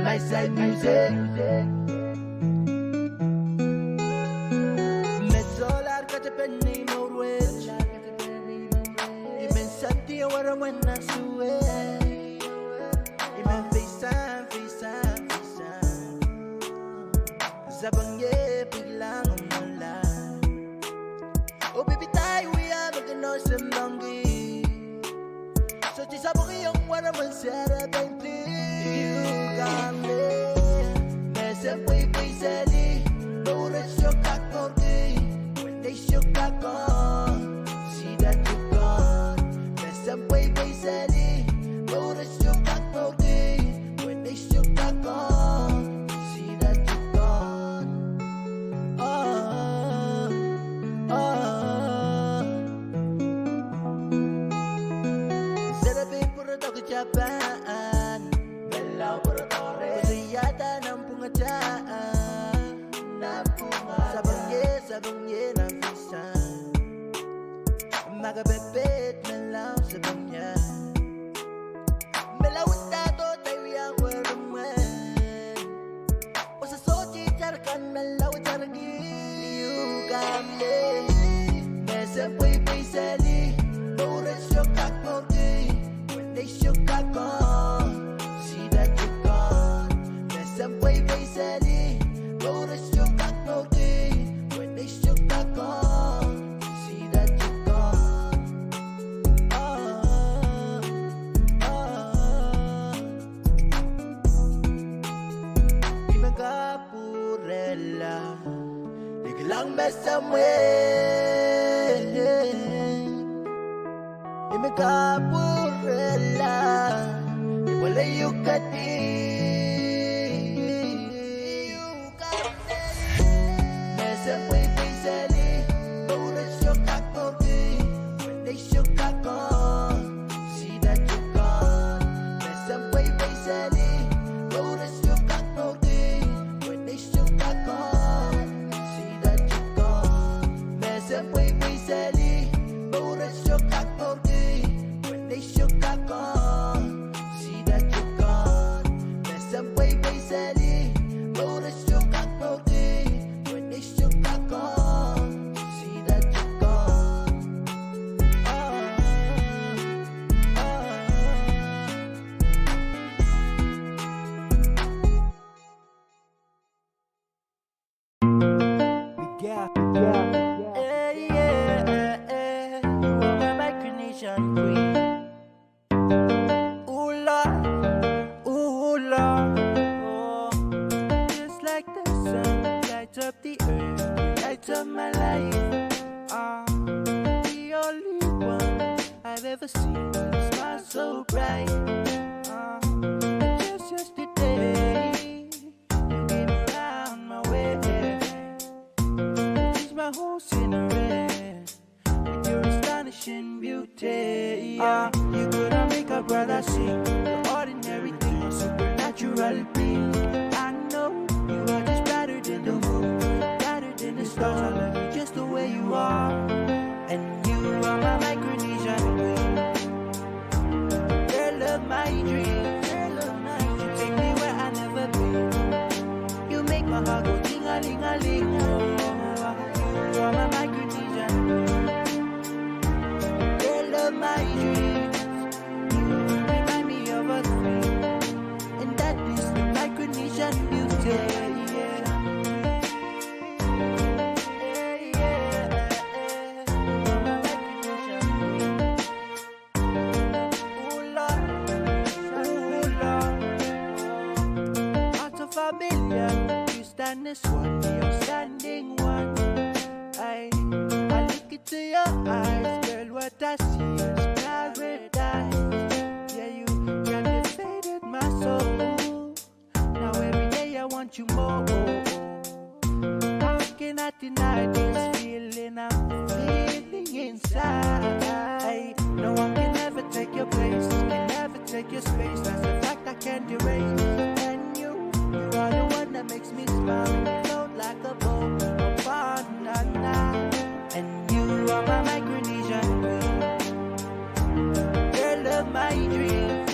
My side music. Mesolar katapeni Norwich. Imen santi warawana suwe. Imen FaceTime. Zabangye bilang umala. Oh baby tayo we are magano sembangi. So tisabong yung waraman sarap and you got me. Mesa way sali. Notice your cock okay. When they shook cock on, see that you gone. Mesa way sali. Notice your cock okay. When they shook cock on, see that you gone. Instead of being puro to Japan, Bella Borotore, Kuziyata ng pungataan na punga sabangye ng visa. Magabebet na lang sa banya. Melawit tato tayo yung waraman. O sa sochi charkan melawit chargi. You got me. Mesa way sali. Notice your cock okay. When they shook cock on, see that you gone. Mesa way sali. Notice your cock okay. When they shook cock on, see that you gone. Di magapurela. Biglang mesa way. Ime kapurela Wala yukati Nasa way sali Ura shokakogi When they shokakon See that you gone Nasa way sali Ura shokakogi When they shokakon See that you gone Nasa way sali Ura shokakogi When they shokakon See that you gone Nasa way sali Ura shokakogi When they shokakon See that you gone You are my micronesian queen. Ooh Lord, oh. Just like the sun, light up the earth, you light up my life. The only one I've ever seen with a smile so bright. Just yesterday, you came around my way. Changed my whole scenery with your astonishing beauty. You couldn't make a brother sing. The ordinary thing, a supernatural being. I know you are just brighter than the moon, brighter than the stars. I love you just the way you are, and you are my micronesian queen. Girl of my dreams, you take me where I never been. You make my heart go ting-a-ling-a-ling. You are my micronesian queen. Girl of my dreams, you remind me of a thing, and that is the micronesian beauty. Out of a million, you stand as one, the outstanding one. I look into your eyes, girl, what I see is paradise. Yeah, you captivated my soul. Now every day I want you more. How can I deny this feeling I'm feeling inside? No one can ever take your place, can never take your space. That's a fact I can't erase. And you are the one that makes me smile, float like a boat upon the night. And you are my micronesian queen. Girl of my dreams,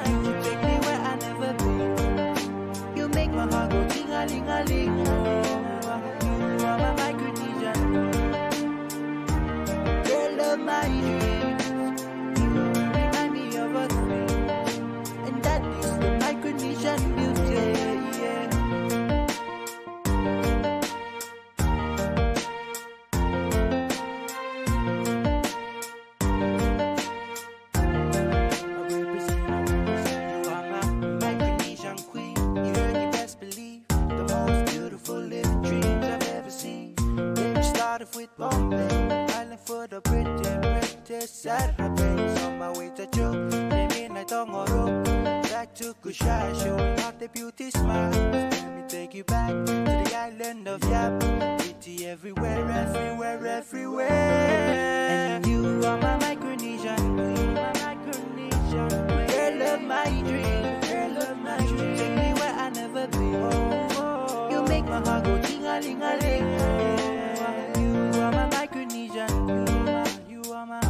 you take me where I never been. You make my heart go ting-a-ling-a-ling. You are my micronesian queen. Girl of my dreams, you remind me of a thing, and that is the micronesian beauty. Yeah. You are my micronesian queen. You're the best believe, the most beautiful living dreams I've ever seen. Baby, started with Pohnpei, island for the British side of place. On my way to Chuk, I don't go back to Kushai, showing off the beauty smile. Let me take you back to the island of Yap. Pretty everywhere, everywhere, everywhere. And you are my micronesian queen, my micronesian queen. Girl of my dreams, girl of my dreams. Take me where I never been. You make my heart go ting-a-ling-a-ling. You are my micronesian queen. You are my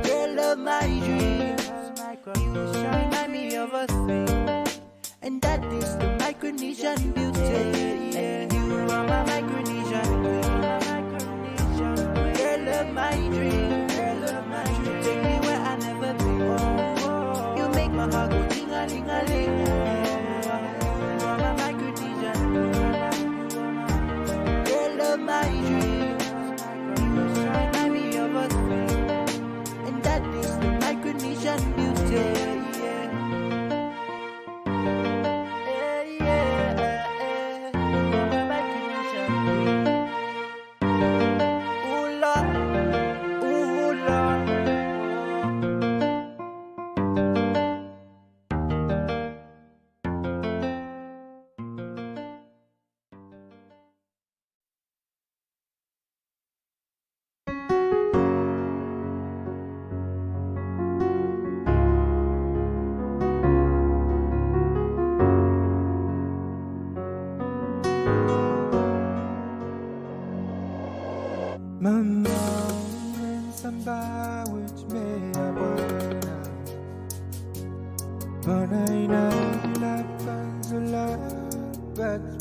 girl of my dreams. You remind me of a thing, and that is the micronesian beauty. And you are my micronesian queen, girl Mamaurin samba which may abona Panay na lapanzula Bags